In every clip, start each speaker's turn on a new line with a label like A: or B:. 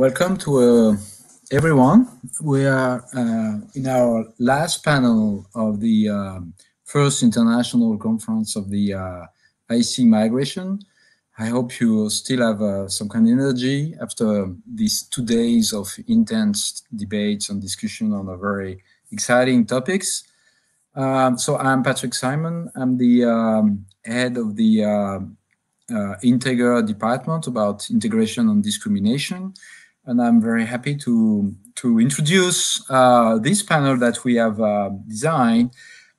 A: Welcome to everyone. We are in our last panel of the first international conference of the CIMigration. I hope you still have some kind of energy after these 2 days of intense debates and discussion on a very exciting topics. So I'm Patrick Simon. I'm the head of the Integra department about integration and discrimination. And I'm very happy to introduce this panel that we have designed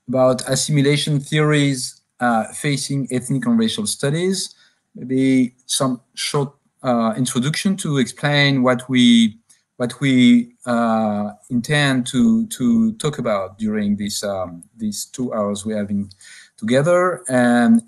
A: about assimilation theories facing ethnic and racial studies. Maybe some short introduction to explain what we intend to talk about during these 2 hours we're having together, and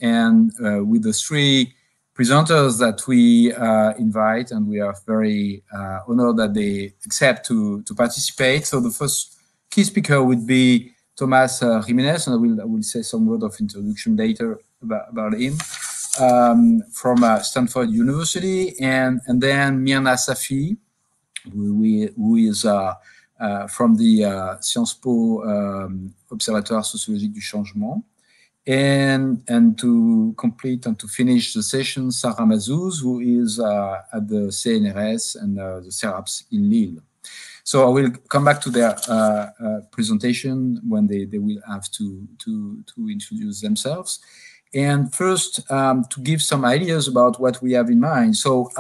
A: with the 3 presenters that we invite, and we are very honored that they accept to participate. So the first key speaker would be Tomás Jiménez, and I will say some word of introduction later about him, from Stanford University, and then Mirna Safi, who is from the Sciences Po Observatoire Sociologique du Changement. And to complete and to finish the session, Sarah Mazouz, who is at the CNRS and the CERAPS in Lille. So I will come back to their presentation when they will have to introduce themselves. And first, to give some ideas about what we have in mind. So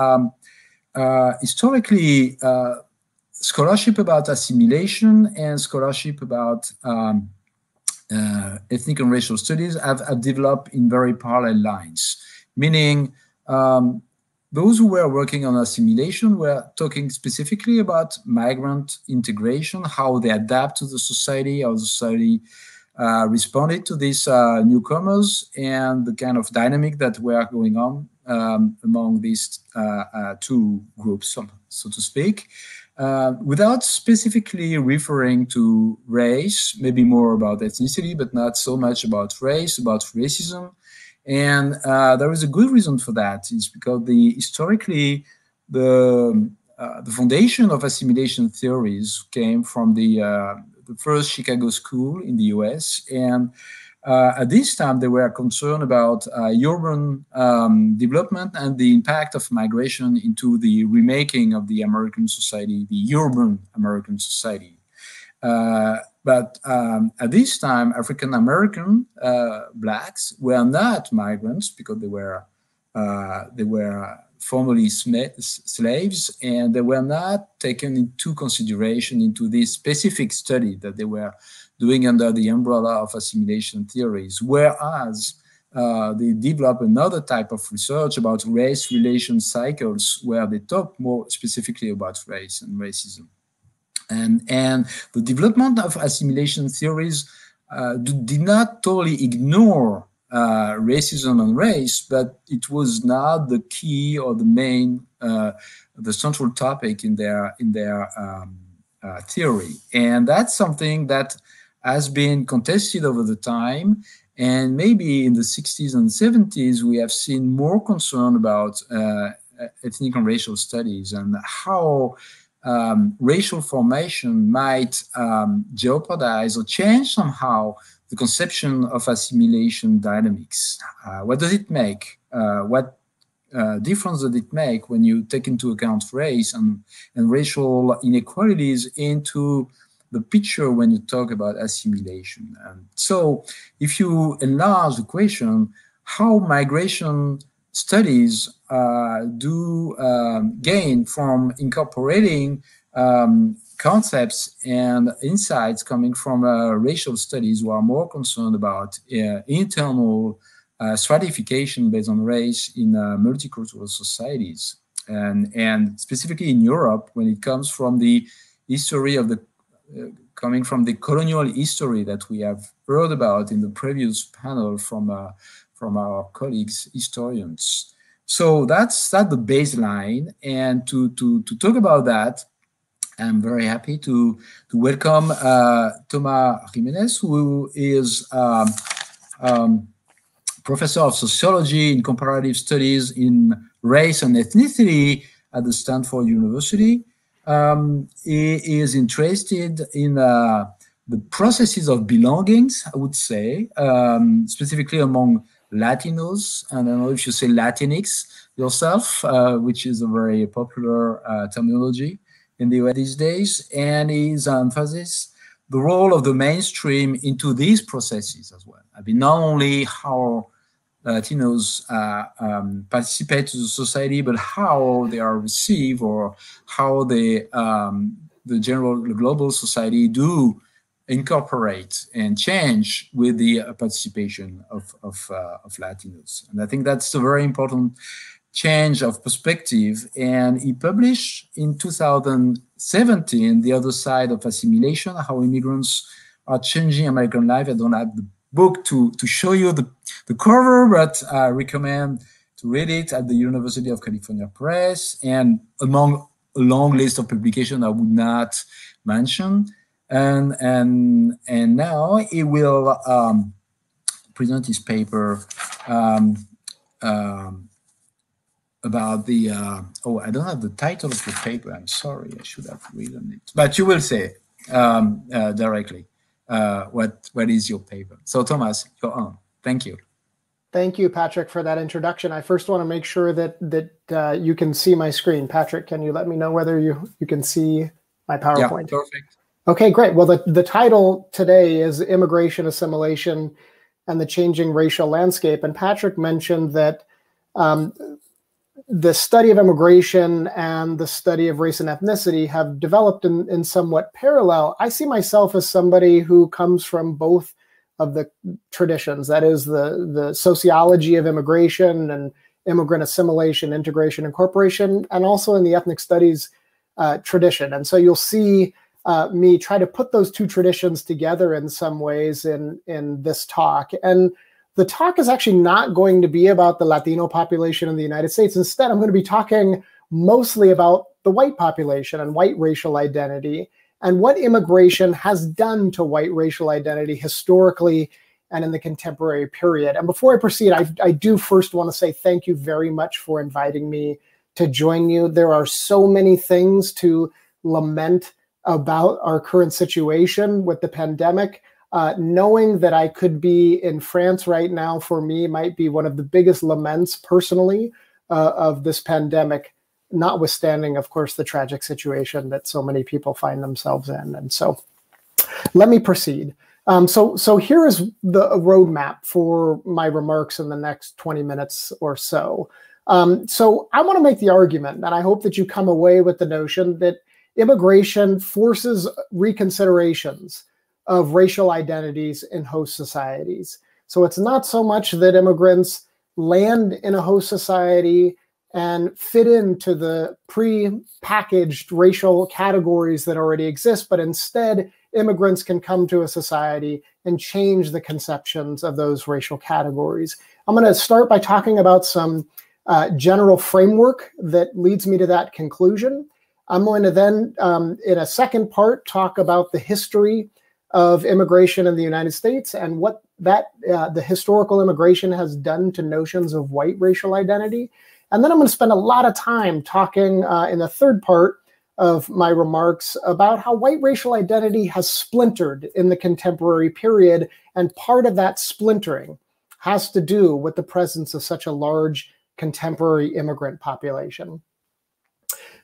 A: historically, scholarship about assimilation and scholarship about ethnic and racial studies have developed in very parallel lines, meaning those who were working on assimilation were talking specifically about migrant integration, how they adapt to the society, how the society responded to these newcomers, and the kind of dynamic that were going on among these 2 groups, so to speak. Without specifically referring to race, maybe more about ethnicity, but not so much about race, about racism. And there is a good reason for that. It's because historically, the foundation of assimilation theories came from the first Chicago school in the US. And at this time, they were concerned about urban development and the impact of migration into the remaking of the American society, the urban American society. But at this time, African American blacks were not migrants because they were formerly slaves, and they were not taken into consideration into this specific study that they were doing under the umbrella of assimilation theories, whereas they developed another type of research about race relation cycles, where they talk more specifically about race and racism. And the development of assimilation theories did not totally ignore racism and race, but it was not the key or the main, the central topic in their theory. And that's something that has been contested over the time. And maybe in the 60s and 70s, we have seen more concern about ethnic and racial studies and how racial formation might jeopardize or change somehow the conception of assimilation dynamics. What does it make? What difference does it make when you take into account race and racial inequalities into the picture when you talk about assimilation? And so if you enlarge the question, how migration studies do gain from incorporating concepts and insights coming from racial studies, who are more concerned about internal stratification based on race in multicultural societies. And specifically in Europe, when it comes from the history of the coming from the colonial history that we have heard about in the previous panel from our colleagues, historians. So that's the baseline. And to talk about that, I'm very happy to welcome Tomás Jiménez, who is professor of sociology in comparative studies in race and ethnicity at the Stanford University. He is interested in the processes of belongings, I would say, specifically among Latinos. And I don't know if you say Latinx yourself, which is a very popular terminology in the US these days. And his emphasis the role of the mainstream into these processes as well. I mean, not only how Latinos participate to the society, but how they are received or how the global society do incorporate and change with the participation of Latinos. And I think that's a very important change of perspective. And he published in 2017, The Other Side of Assimilation, How Immigrants Are Changing American Life. I don't have the book to show you the cover, but I recommend to read it at the University of California Press, and among a long list of publications I would not mention. And now he will present his paper about the, oh, I don't have the title of the paper. I'm sorry, I should have written it. But you will say directly what is your paper. So Thomas, you're on. Thank you.
B: Thank you, Patrick, for that introduction. I first want to make sure that you can see my screen. Patrick, can you let me know whether you can see my PowerPoint?
A: Yeah, perfect.
B: Okay, great. Well, the title today is Immigration, Assimilation, and the Changing Racial Landscape. And Patrick mentioned that the study of immigration and the study of race and ethnicity have developed in somewhat parallel. I see myself as somebody who comes from both of the traditions, that is the sociology of immigration and immigrant assimilation, integration, incorporation, and also in the ethnic studies tradition. And so you'll see me try to put those two traditions together in some ways in this talk. And the talk is actually not going to be about the Latino population in the United States. Instead, I'm going to be talking mostly about the white population and white racial identity and what immigration has done to white racial identity historically and in the contemporary period. And before I proceed, I do first want to say thank you very much for inviting me to join you. There are so many things to lament about our current situation with the pandemic. Knowing that I could be in France right now for me might be one of the biggest laments personally of this pandemic, notwithstanding, of course, the tragic situation that so many people find themselves in. And so let me proceed. So here is the roadmap for my remarks in the next 20 minutes or so. So I want to make the argument, and I hope that you come away with the notion that immigration forces reconsiderations of racial identities in host societies. So it's not so much that immigrants land in a host society and fit into the pre-packaged racial categories that already exist, but instead immigrants can come to a society and change the conceptions of those racial categories. I'm going to start by talking about some general framework that leads me to that conclusion. I'm going to then, in a second part, talk about the history of immigration in the United States and what the historical immigration has done to notions of white racial identity. And then I'm going to spend a lot of time talking in the third part of my remarks about how white racial identity has splintered in the contemporary period. And part of that splintering has to do with the presence of such a large contemporary immigrant population.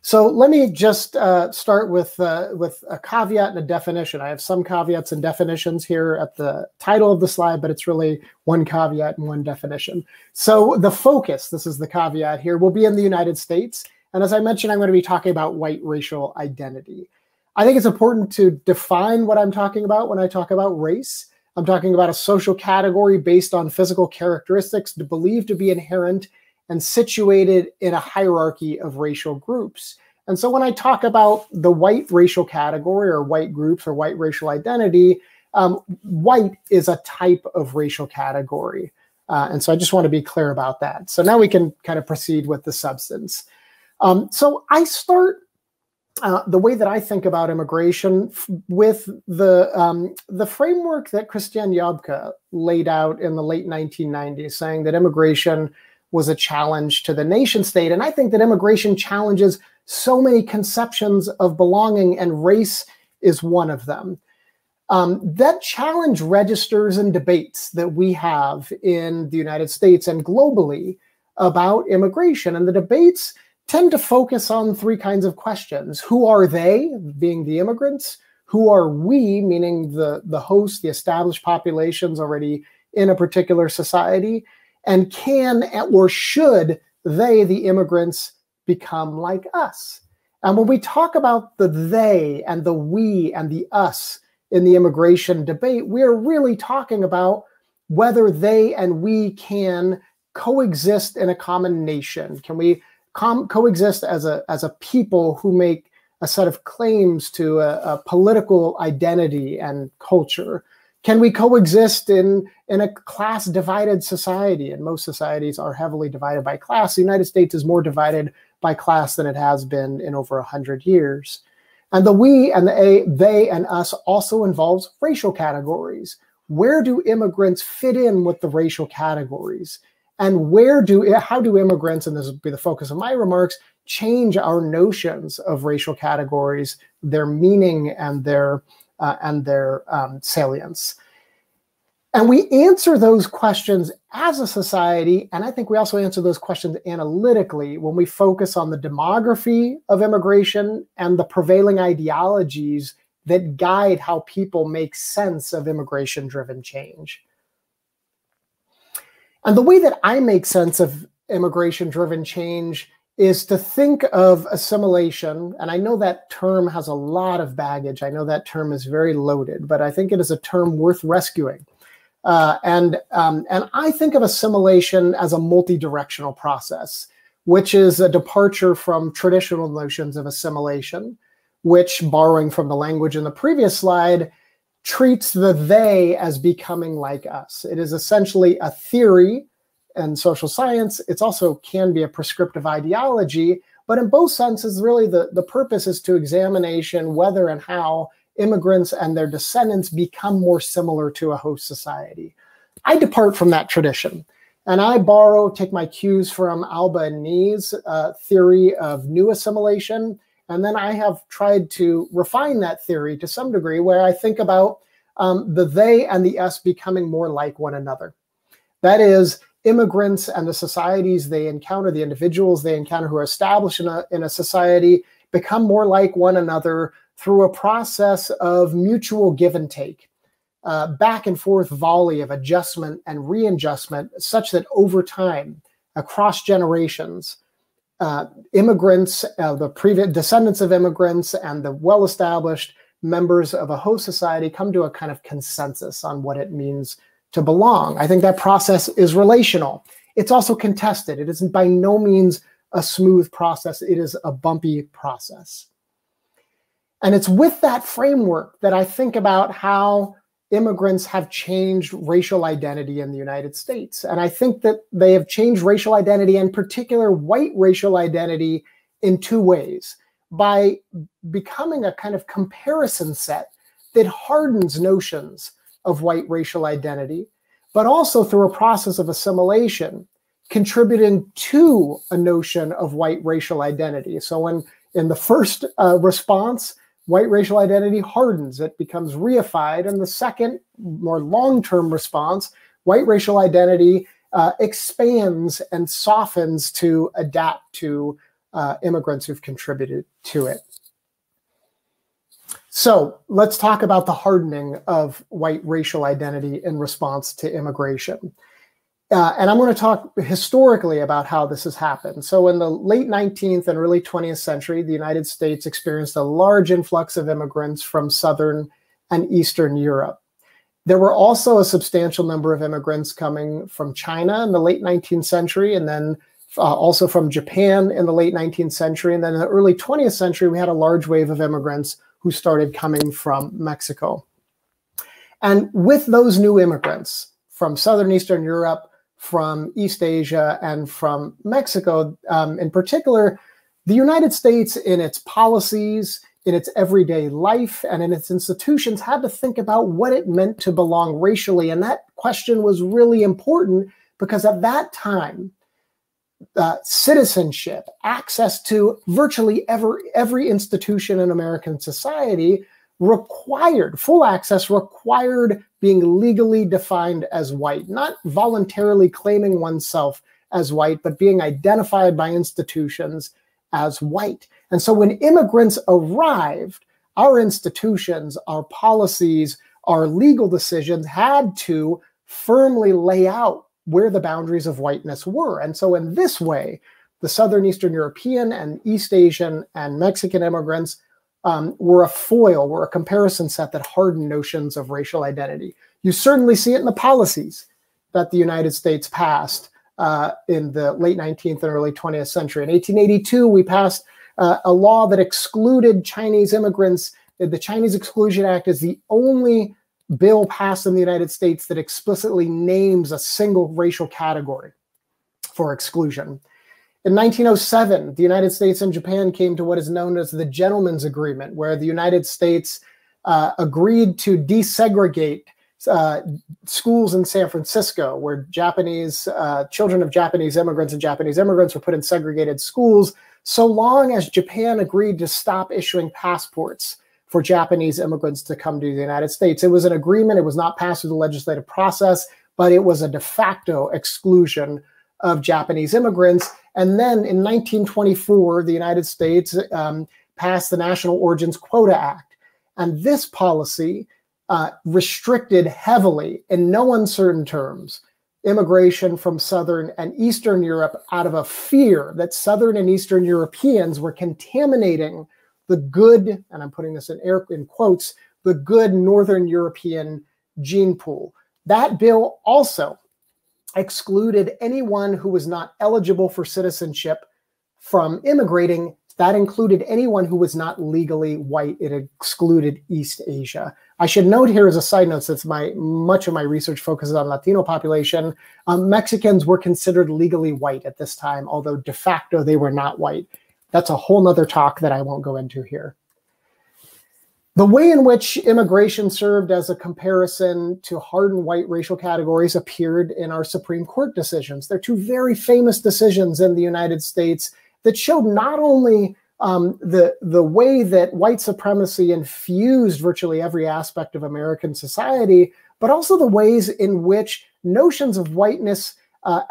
B: So let me just start with a caveat and a definition. I have some caveats and definitions here at the title of the slide, but it's really one caveat and one definition. So the focus, this is the caveat here, will be in the United States. And as I mentioned, I'm going to be talking about white racial identity. I think it's important to define what I'm talking about when I talk about race. I'm talking about a social category based on physical characteristics believed to be inherent and situated in a hierarchy of racial groups. And so when I talk about the white racial category or white groups or white racial identity, white is a type of racial category. And so I just want to be clear about that. So now we can kind of proceed with the substance. So I start the way that I think about immigration with the framework that Christian Jabke laid out in the late 1990s, saying that immigration was a challenge to the nation state. And I think that immigration challenges so many conceptions of belonging, and race is one of them. That challenge registers in debates that we have in the United States and globally about immigration. And the debates tend to focus on three kinds of questions. Who are they, being the immigrants? Who are we, meaning the host, the established populations already in a particular society? And can or should they, the immigrants, become like us? And when we talk about the they and the we and the us in the immigration debate, we're really talking about whether they and we can coexist in a common nation. Can we coexist as a people who make a set of claims to a political identity and culture? Can we coexist in a class-divided society? And most societies are heavily divided by class. The United States is more divided by class than it has been in over 100 years. And the we and the they and us also involves racial categories. Where do immigrants fit in with the racial categories? And how do immigrants, and this will be the focus of my remarks, change our notions of racial categories, their meaning and their salience? And we answer those questions as a society, and I think we also answer those questions analytically when we focus on the demography of immigration and the prevailing ideologies that guide how people make sense of immigration-driven change. And the way that I make sense of immigration-driven change is to think of assimilation, and I know that term has a lot of baggage. I know that term is very loaded, but I think it is a term worth rescuing. And I think of assimilation as a multi-directional process, which is a departure from traditional notions of assimilation, which, borrowing from the language in the previous slide, treats the they as becoming like us. It is essentially a theory in social science. It also can be a prescriptive ideology, but in both senses, really the purpose is to examination whether and how immigrants and their descendants become more similar to a host society. I depart from that tradition, and I take my cues from Alba and Nee's theory of new assimilation, and then I have tried to refine that theory to some degree, where I think about the they and the us becoming more like one another. That is, immigrants and the societies they encounter, the individuals they encounter who are established in a society, become more like one another through a process of mutual give and take, back and forth volley of adjustment and readjustment, such that over time, across generations, immigrants, the previous descendants of immigrants and the well-established members of a host society come to a kind of consensus on what it means to belong. I think that process is relational. It's also contested. It isn't by no means a smooth process. It is a bumpy process. And it's with that framework that I think about how immigrants have changed racial identity in the United States. And I think that they have changed racial identity, in particular white racial identity, in two ways. By becoming a kind of comparison set that hardens notions of white racial identity, but also through a process of assimilation, contributing to a notion of white racial identity. So in the first response, white racial identity hardens, it becomes reified. And the second, more long-term response, white racial identity expands and softens to adapt to immigrants who've contributed to it. So let's talk about the hardening of white racial identity in response to immigration. And I'm going to talk historically about how this has happened. So in the late 19th and early 20th century, the United States experienced a large influx of immigrants from Southern and Eastern Europe. There were also a substantial number of immigrants coming from China in the late 19th century, and then also from Japan in the late 19th century. And then in the early 20th century, we had a large wave of immigrants who started coming from Mexico. And with those new immigrants from Southern Eastern Europe, from East Asia, and from Mexico in particular, the United States, in its policies, in its everyday life, and in its institutions, had to think about what it meant to belong racially. And that question was really important because at that time, citizenship, access to virtually every institution in American society required, full access required being legally defined as white, not voluntarily claiming oneself as white, but being identified by institutions as white. And so when immigrants arrived, our institutions, our policies, our legal decisions had to firmly lay out where the boundaries of whiteness were. And so in this way, the Southern Eastern European and East Asian and Mexican immigrants were a foil, were a comparison set that hardened notions of racial identity. You certainly see it in the policies that the United States passed in the late 19th and early 20th century. In 1882, we passed a law that excluded Chinese immigrants. The Chinese Exclusion Act is the only bill passed in the United States that explicitly names a single racial category for exclusion. In 1907, the United States and Japan came to what is known as the Gentleman's Agreement, where the United States agreed to desegregate schools in San Francisco, where children of Japanese immigrants and Japanese immigrants were put in segregated schools, so long as Japan agreed to stop issuing passports for Japanese immigrants to come to the United States. It was an agreement. It was not passed through the legislative process, but it was a de facto exclusion of Japanese immigrants. And then in 1924, the United States passed the National Origins Quota Act. And this policy restricted heavily, in no uncertain terms, immigration from Southern and Eastern Europe out of a fear that Southern and Eastern Europeans were contaminating the good, and I'm putting this in quotes, the good Northern European gene pool. That bill also excluded anyone who was not eligible for citizenship from immigrating. That included anyone who was not legally white. It excluded East Asia. I should note here as a side note, since much of my research focuses on Latino population, Mexicans were considered legally white at this time, although de facto they were not white. That's a whole nother talk that I won't go into here. The way in which immigration served as a comparison to hardened white racial categories appeared in our Supreme Court decisions. They're two very famous decisions in the United States that showed not only the way that white supremacy infused virtually every aspect of American society, but also the ways in which notions of whiteness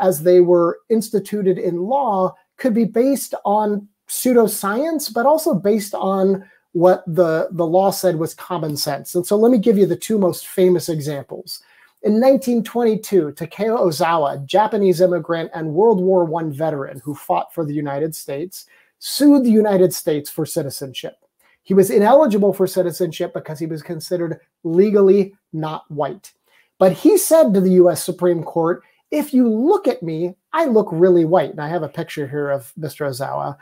B: as they were instituted in law could be based on pseudoscience, but also based on what the law said was common sense. And so let me give you the two most famous examples. In 1922, Takeo Ozawa, Japanese immigrant and World War I veteran who fought for the United States, sued the United States for citizenship. He was ineligible for citizenship because he was considered legally not white. But he said to the US Supreme Court, if you look at me, I look really white. And I have a picture here of Mr. Ozawa.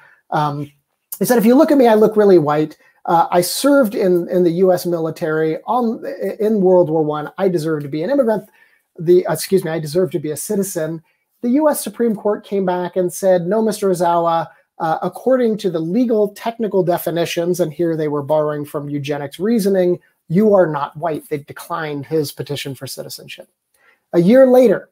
B: He said, if you look at me, I look really white. I served in the U.S. military in World War I. I deserve to be an immigrant. I deserve to be a citizen. The U.S. Supreme Court came back and said, no, Mr. Ozawa, according to the legal technical definitions, and here they were borrowing from eugenics reasoning, you are not white. They declined his petition for citizenship. A year later,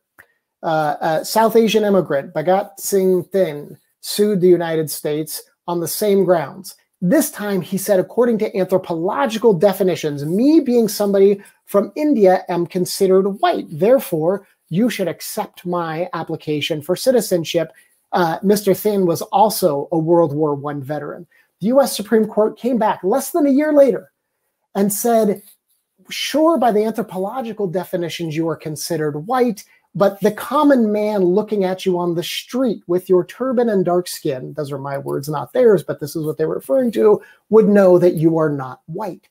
B: a South Asian immigrant, Bhagat Singh Thind, sued the United States on the same grounds. This time, he said, according to anthropological definitions, me being somebody from India am considered white. Therefore, you should accept my application for citizenship. Mr. Thind was also a World War I veteran. The U.S. Supreme Court came back less than a year later and said, sure, by the anthropological definitions, you are considered white, but the common man looking at you on the street with your turban and dark skin, those are my words, not theirs, but this is what they were referring to, would know that you are not white.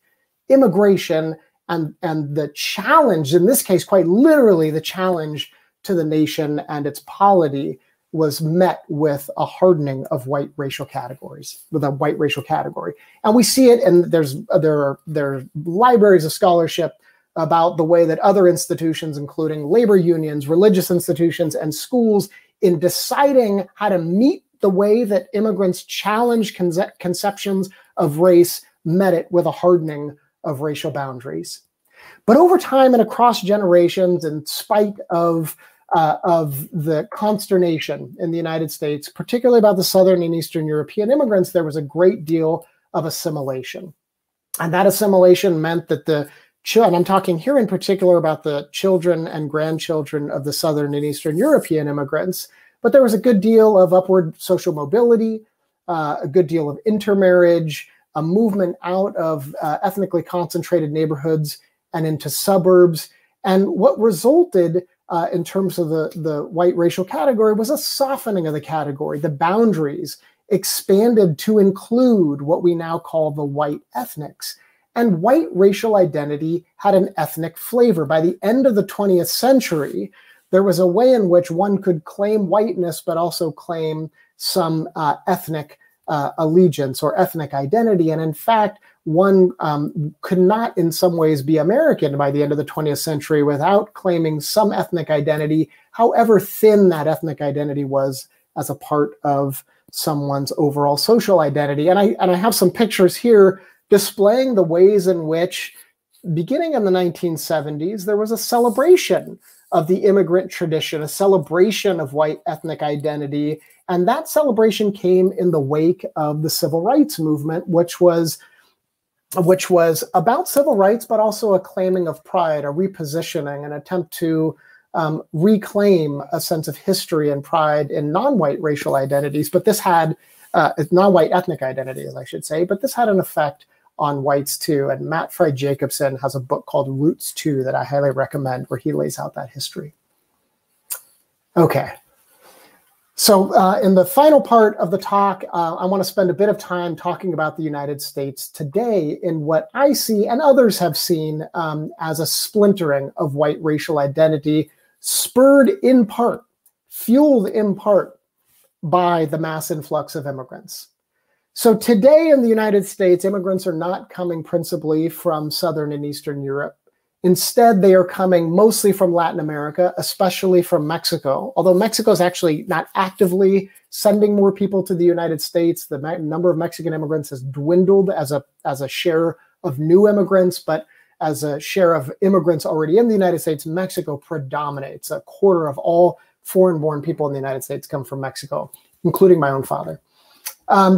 B: Immigration and the challenge, in this case, quite literally the challenge to the nation and its polity was met with a hardening of white racial categories, with a white racial category. And we see it, and there are libraries of scholarship about the way that other institutions, including labor unions, religious institutions, and schools, in deciding how to meet the way that immigrants challenge conceptions of race, met it with a hardening of racial boundaries. But over time and across generations, in spite of of the consternation in the United States, particularly about the Southern and Eastern European immigrants, there was a great deal of assimilation. And that assimilation meant that and I'm talking here in particular about the children and grandchildren of the Southern and Eastern European immigrants, but there was a good deal of upward social mobility, a good deal of intermarriage, a movement out of ethnically concentrated neighborhoods and into suburbs. And what resulted in terms of the white racial category was a softening of the category. The boundaries expanded to include what we now call the white ethnics. And white racial identity had an ethnic flavor. By the end of the 20th century, there was a way in which one could claim whiteness, but also claim some ethnic allegiance or ethnic identity. And in fact, one could not in some ways be American by the end of the 20th century without claiming some ethnic identity, however thin that ethnic identity was as a part of someone's overall social identity. And I have some pictures here displaying the ways in which, beginning in the 1970s, there was a celebration of the immigrant tradition, a celebration of white ethnic identity. And that celebration came in the wake of the civil rights movement, which was about civil rights, but also a claiming of pride, a repositioning, an attempt to reclaim a sense of history and pride in non-white racial identities. But this had, non-white ethnic identities, I should say, but this had an effect on whites too. And Matt Frey-Jacobson has a book called Roots 2 that I highly recommend, where he lays out that history. Okay. So in the final part of the talk, I want to spend a bit of time talking about the United States today in what I see and others have seen as a splintering of white racial identity, spurred in part, fueled in part by the mass influx of immigrants. So today in the United States, immigrants are not coming principally from Southern and Eastern Europe. Instead, they are coming mostly from Latin America, especially from Mexico. Although Mexico is actually not actively sending more people to the United States, the number of Mexican immigrants has dwindled as a share of new immigrants, but as a share of immigrants already in the United States, Mexico predominates. A quarter of all foreign-born people in the United States come from Mexico, including my own father.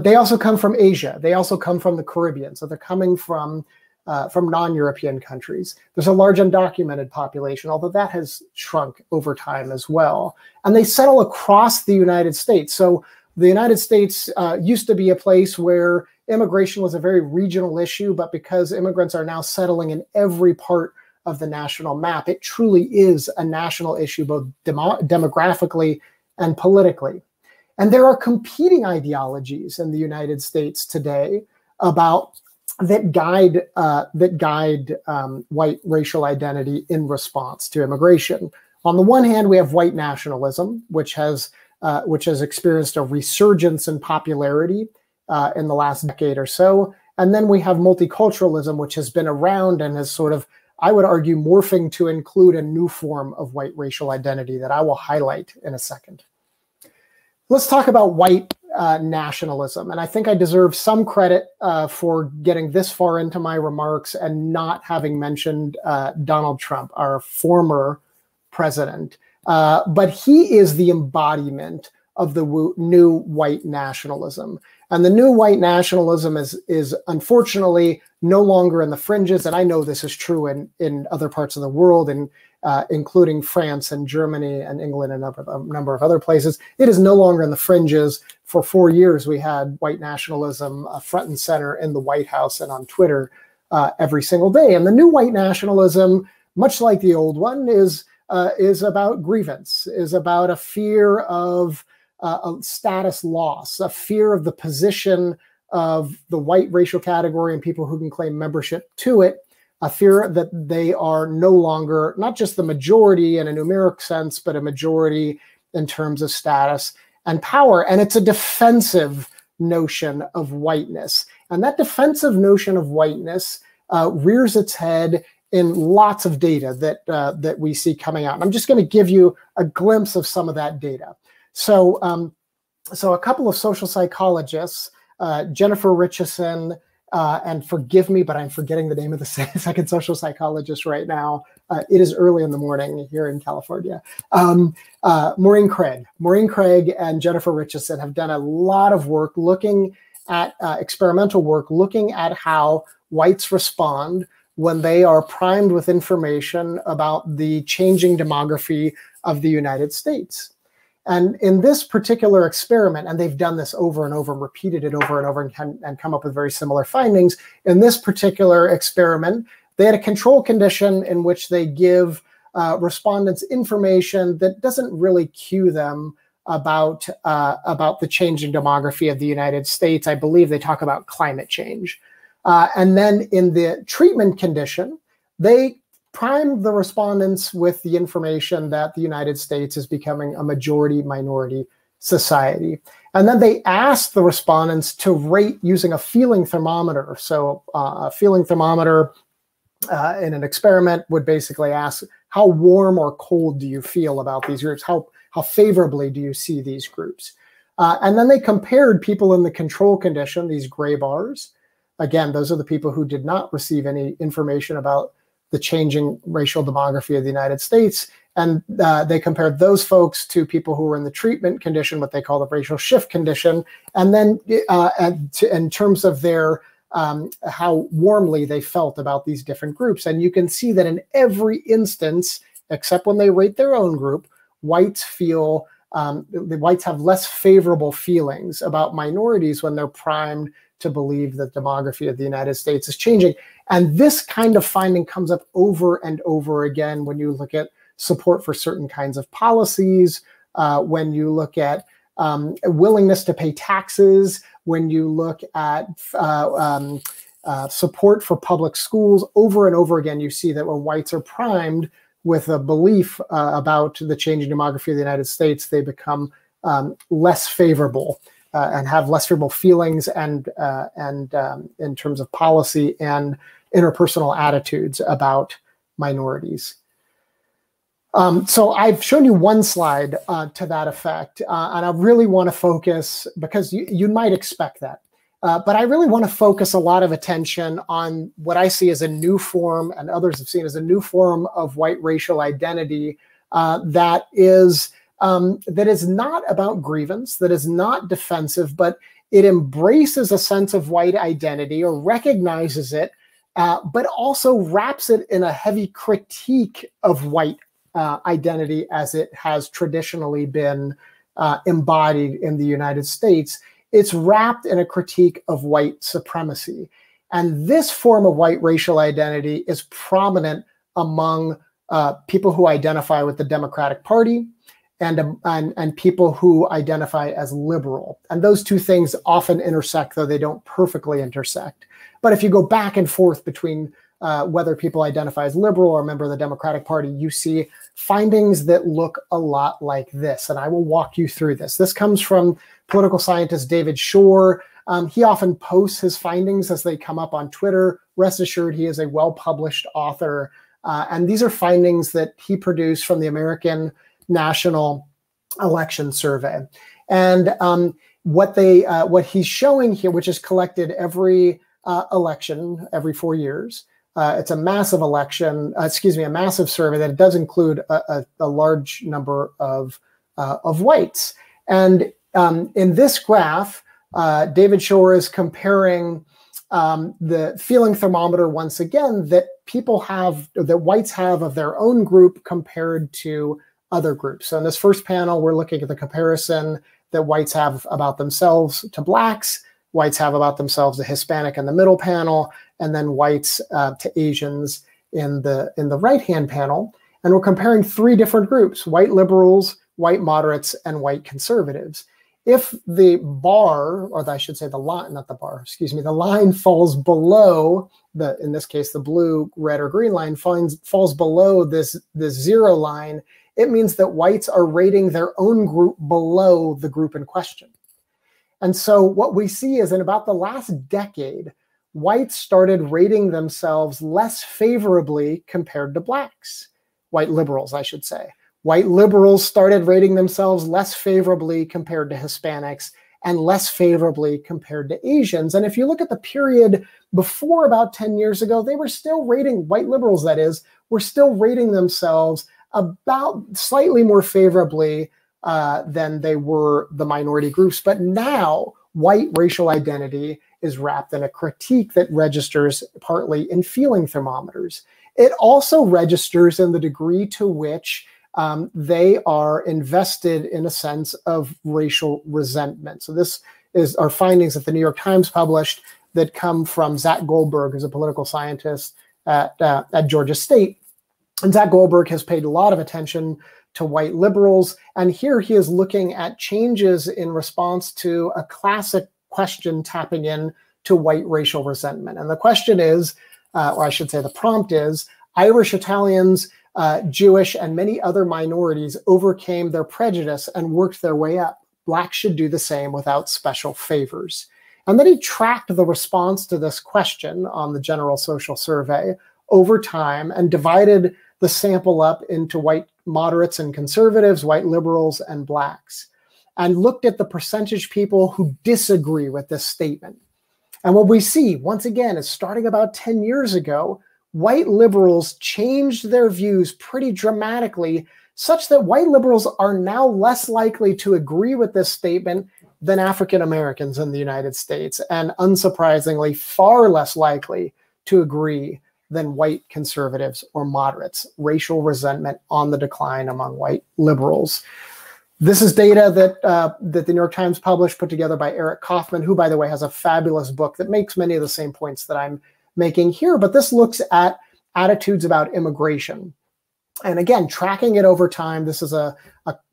B: They also come from Asia. They also come from the Caribbean. So they're coming from non-European countries. There's a large undocumented population, although that has shrunk over time as well. And they settle across the United States. So the United States used to be a place where immigration was a very regional issue, but because immigrants are now settling in every part of the national map, it truly is a national issue, both demographically and politically. And there are competing ideologies in the United States today that guide white racial identity in response to immigration. On the one hand, we have white nationalism, which has experienced a resurgence in popularity in the last decade or so. And then we have multiculturalism, which has been around and has sort of, I would argue, morphing to include a new form of white racial identity that I will highlight in a second. Let's talk about white nationalism. And I think I deserve some credit for getting this far into my remarks and not having mentioned Donald Trump, our former president. But he is the embodiment of the new white nationalism. And the new white nationalism is unfortunately no longer in the fringes. And I know this is true in other parts of the world, and including France and Germany and England and a number of other places. It is no longer in the fringes. For 4 years, we had white nationalism front and center in the White House and on Twitter every single day. And the new white nationalism, much like the old one, is about grievance, is about a fear of a status loss, a fear of the position of the white racial category and people who can claim membership to it, a fear that they are no longer not just the majority in a numeric sense, but a majority in terms of status and power. And it's a defensive notion of whiteness. And that defensive notion of whiteness rears its head in lots of data that we see coming out. And I'm just going to give you a glimpse of some of that data. So a couple of social psychologists, Jennifer Richardson, and forgive me, but I'm forgetting the name of the second social psychologist right now. It is early in the morning here in California. Maureen Craig and Jennifer Richardson have done a lot of work looking at experimental work, looking at how whites respond when they are primed with information about the changing demography of the United States. And in this particular experiment, and they've done this over and over, repeated it over and over, and come up with very similar findings. In this particular experiment, they had a control condition in which they give respondents information that doesn't really cue them about the changing demography of the United States. I believe they talk about climate change. And then in the treatment condition, they prime the respondents with the information that the United States is becoming a majority-minority society. And then they asked the respondents to rate using a feeling thermometer. So a feeling thermometer in an experiment would basically ask, how warm or cold do you feel about these groups? How favorably do you see these groups? And then they compared people in the control condition, these gray bars. Again, those are the people who did not receive any information about the changing racial demography of the United States. And they compared those folks to people who were in the treatment condition, what they call the racial shift condition. And then in terms of their how warmly they felt about these different groups. And you can see that in every instance, except when they rate their own group, whites feel, the whites have less favorable feelings about minorities when they're primed to believe that demography of the United States is changing. And this kind of finding comes up over and over again when you look at support for certain kinds of policies, when you look at willingness to pay taxes, when you look at support for public schools. Over and over again, you see that when whites are primed with a belief about the changing demography of the United States, they become less favorable and have less favorable feelings and in terms of policy and interpersonal attitudes about minorities. So I've shown you one slide to that effect, and I really want to focus, because you might expect that, but I really want to focus a lot of attention on what I see as a new form, and others have seen as a new form of white racial identity that is not about grievance, that is not defensive, but it embraces a sense of white identity or recognizes it, but also wraps it in a heavy critique of white identity as it has traditionally been embodied in the United States. It's wrapped in a critique of white supremacy. And this form of white racial identity is prominent among people who identify with the Democratic Party and people who identify as liberal. And those two things often intersect, though they don't perfectly intersect. But if you go back and forth between whether people identify as liberal or a member of the Democratic Party, you see findings that look a lot like this. And I will walk you through this. This comes from political scientist David Shore. He often posts his findings as they come up on Twitter. Rest assured, he is a well-published author. And these are findings that he produced from the American National Election Survey. And what he's showing here, which is collected every election, every 4 years, it's a massive election, a massive survey that does include a large number of whites. And in this graph, David Shore is comparing the feeling thermometer once again that whites have of their own group compared to other groups. So in this first panel, we're looking at the comparison that whites have about themselves to blacks, whites have about themselves to Hispanic in the middle panel, and then whites to Asians in the right-hand panel. And we're comparing three different groups: white liberals, white moderates, and white conservatives. If the bar, or I should say the line, not the bar, excuse me, the line falls below in this case, the blue, red, or green line falls below this zero line, it means that whites are rating their own group below the group in question. And so what we see is in about the last decade, whites started rating themselves less favorably compared to blacks. White liberals, I should say. White liberals started rating themselves less favorably compared to Hispanics, and less favorably compared to Asians. And if you look at the period before about 10 years ago, they were still rating, white liberals that is, were still rating themselves about slightly more favorably than they were the minority groups. But now white racial identity is wrapped in a critique that registers partly in feeling thermometers. It also registers in the degree to which they are invested in a sense of racial resentment. So this is our findings that the New York Times published that come from Zach Goldberg, who's a political scientist at Georgia State. And Zach Goldberg has paid a lot of attention to white liberals. And here he is looking at changes in response to a classic question tapping in to white racial resentment. And the question is, or I should say the prompt is, Irish Italians, Jewish, and many other minorities overcame their prejudice and worked their way up. Blacks should do the same without special favors. And then he tracked the response to this question on the General Social Survey over time and divided the sample up into white moderates and conservatives, white liberals, and blacks, and looked at the percentage people who disagree with this statement. And what we see, once again, is starting about 10 years ago, white liberals changed their views pretty dramatically, such that white liberals are now less likely to agree with this statement than African Americans in the United States, and unsurprisingly, far less likely to agree than white conservatives or moderates. Racial resentment on the decline among white liberals. This is data that the New York Times published, put together by Eric Kaufman, who, by the way, has a fabulous book that makes many of the same points that I'm making here. But this looks at attitudes about immigration. And again, tracking it over time, this is a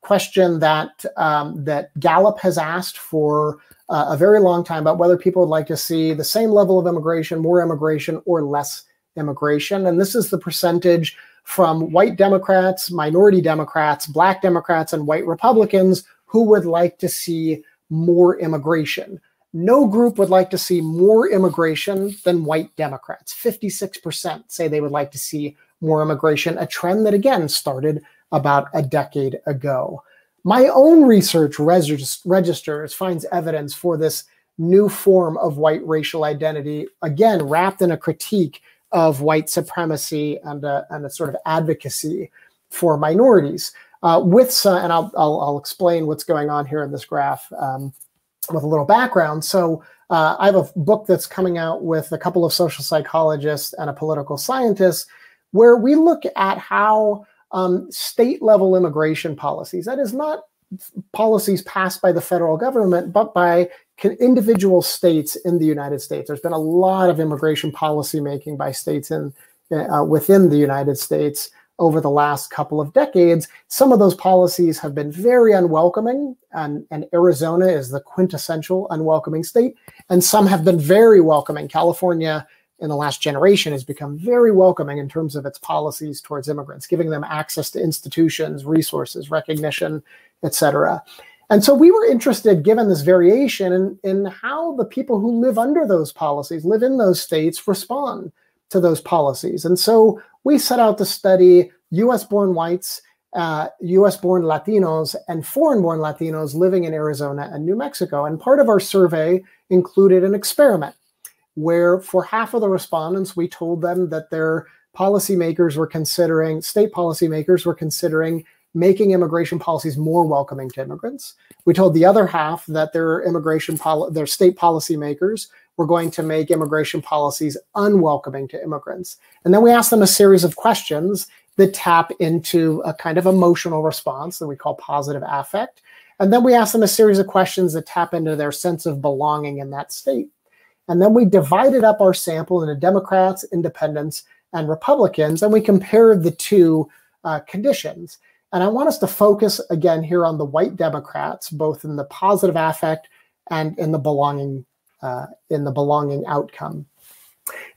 B: question that, that Gallup has asked for a very long time about whether people would like to see the same level of immigration, more immigration, or less immigration. And this is the percentage from white Democrats, minority Democrats, Black Democrats, and white Republicans who would like to see more immigration. No group would like to see more immigration than white Democrats. 56% say they would like to see more immigration, a trend that, again, started about a decade ago. My own research registers, finds evidence for this new form of white racial identity, again, wrapped in a critique of white supremacy and a sort of advocacy for minorities. And I'll explain what's going on here in this graph with a little background. So I have a book that's coming out with a couple of social psychologists and a political scientist, where we look at how state-level immigration policies, that is not policies passed by the federal government, but by individual states in the United States. There's been a lot of immigration policy making by states within the United States over the last couple of decades. Some of those policies have been very unwelcoming, and Arizona is the quintessential unwelcoming state, and some have been very welcoming. California, in the last generation, has become very welcoming in terms of its policies towards immigrants, giving them access to institutions, resources, recognition, etc. And so we were interested, given this variation, in how the people who live under those policies, live in those states, respond to those policies. And so we set out to study US-born whites, US-born Latinos, and foreign-born Latinos living in Arizona and New Mexico. And part of our survey included an experiment where, for half of the respondents, we told them that their policymakers were considering, state policymakers were considering making immigration policies more welcoming to immigrants. We told the other half that their state policymakers were going to make immigration policies unwelcoming to immigrants. And then we asked them a series of questions that tap into a kind of emotional response that we call positive affect. And then we asked them a series of questions that tap into their sense of belonging in that state. And then we divided up our sample into Democrats, Independents, and Republicans, and we compared the two conditions. And I want us to focus again here on the white Democrats, both in the positive affect and in the belonging outcome.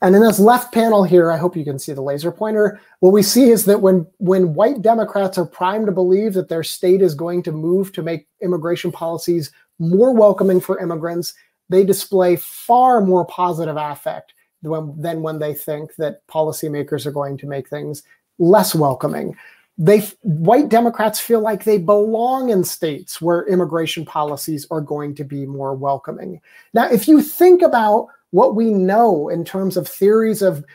B: And in this left panel here, I hope you can see the laser pointer, what we see is that when white Democrats are primed to believe that their state is going to move to make immigration policies more welcoming for immigrants, they display far more positive affect than when they think that policymakers are going to make things less welcoming. white Democrats feel like they belong in states where immigration policies are going to be more welcoming. Now, if you think about what we know in terms of theories of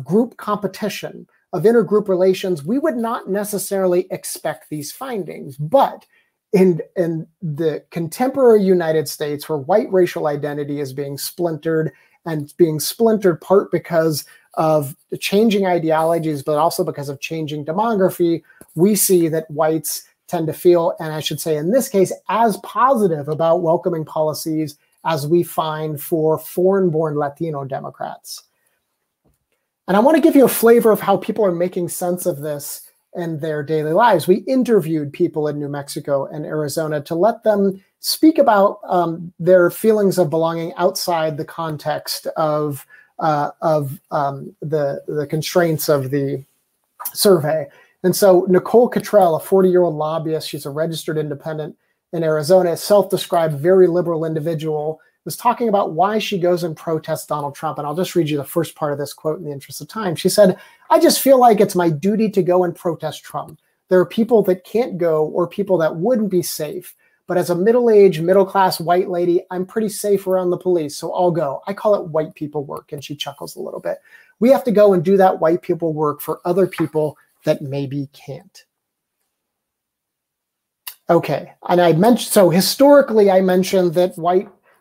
B: group competition, of intergroup relations, we would not necessarily expect these findings. But in the contemporary United States, where white racial identity is being splintered, and being splintered part because of the changing ideologies, but also because of changing demography, we see that whites tend to feel, and I should say in this case, as positive about welcoming policies as we find for foreign-born Latino Democrats. And I want to give you a flavor of how people are making sense of this in their daily lives. We interviewed people in New Mexico and Arizona to let them speak about their feelings of belonging outside the context of the constraints of the survey. And so Nicole Cottrell, a 40-year-old lobbyist, she's a registered independent in Arizona, a self-described very liberal individual, was talking about why she goes and protests Donald Trump. And I'll just read you the first part of this quote in the interest of time. She said, "I just feel like it's my duty to go and protest Trump. There are people that can't go or people that wouldn't be safe. But as a middle-aged, middle-class white lady, I'm pretty safe around the police, so I'll go. I call it white people work." And she chuckles a little bit. We have to go and do that white people work for other people that maybe can't. Okay, and I mentioned, so historically I mentioned that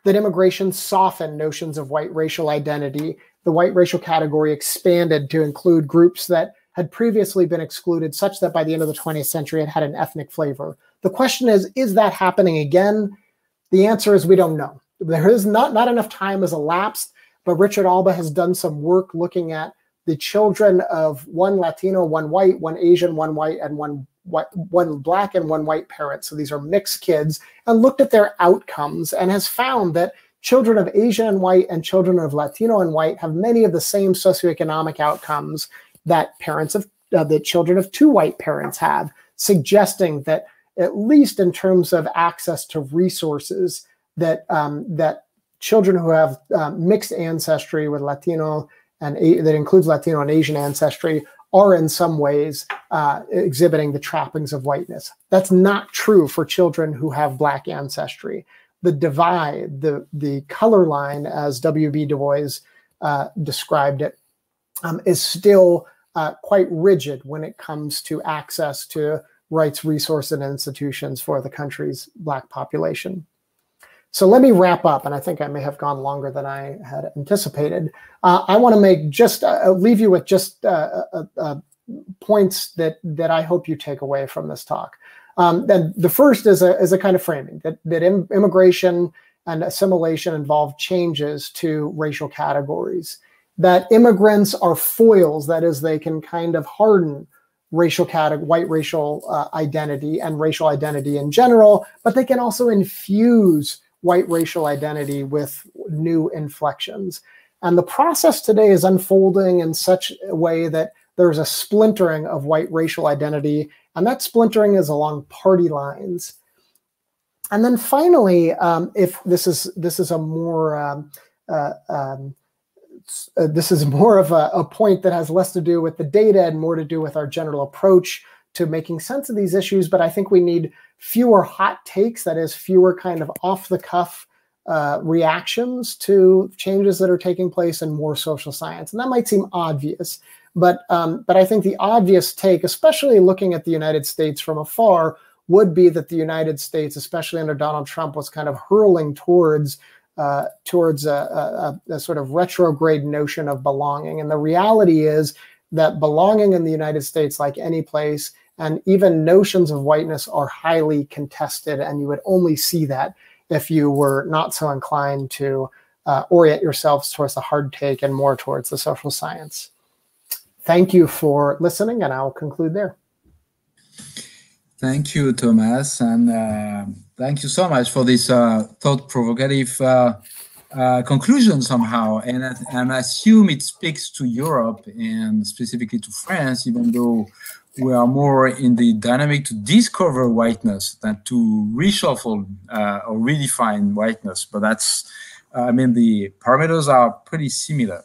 B: immigration softened notions of white racial identity. The white racial category expanded to include groups that had previously been excluded, such that by the end of the 20th century it had an ethnic flavor. The question is that happening again? The answer is we don't know. There is not enough time has elapsed, but Richard Alba has done some work looking at the children of one Latino, one white, one Asian, one white, and one black and one white parent. So these are mixed kids, and looked at their outcomes and has found that children of Asian and white and children of Latino and white have many of the same socioeconomic outcomes that parents of the children of two white parents have, suggesting that at least in terms of access to resources, that that children who have mixed ancestry with Latino and that includes Latino and Asian ancestry are in some ways exhibiting the trappings of whiteness. That's not true for children who have black ancestry. The divide, the color line, as W.B. Du Bois described it, is still quite rigid when it comes to access to rights, resources, and institutions for the country's black population. So let me wrap up, and I think I may have gone longer than I had anticipated. I want to make just leave you with just points that I hope you take away from this talk. And the first is a kind of framing that immigration and assimilation involve changes to racial categories. That immigrants are foils, that is, they can kind of harden white racial identity and racial identity in general, but they can also infuse white racial identity with new inflections. And the process today is unfolding in such a way that there's a splintering of white racial identity, and that splintering is along party lines. And then finally, if this is more of a point that has less to do with the data and more to do with our general approach to making sense of these issues, but I think we need fewer hot takes, that is, fewer kind of off-the-cuff reactions to changes that are taking place, and more social science. And that might seem obvious, but I think the obvious take, especially looking at the United States from afar, would be that the United States, especially under Donald Trump, was kind of hurling towards a sort of retrograde notion of belonging. And the reality is that belonging in the United States, like any place, and even notions of whiteness, are highly contested, and you would only see that if you were not so inclined to orient yourselves towards the hard take and more towards the social science. Thank you for listening, and I'll conclude there.
A: Thank you, Thomas, and thank you so much for this thought-provocative conclusion somehow. And I assume it speaks to Europe and specifically to France, even though we are more in the dynamic to discover whiteness than to reshuffle or redefine whiteness. But that's, I mean, the parameters are pretty similar.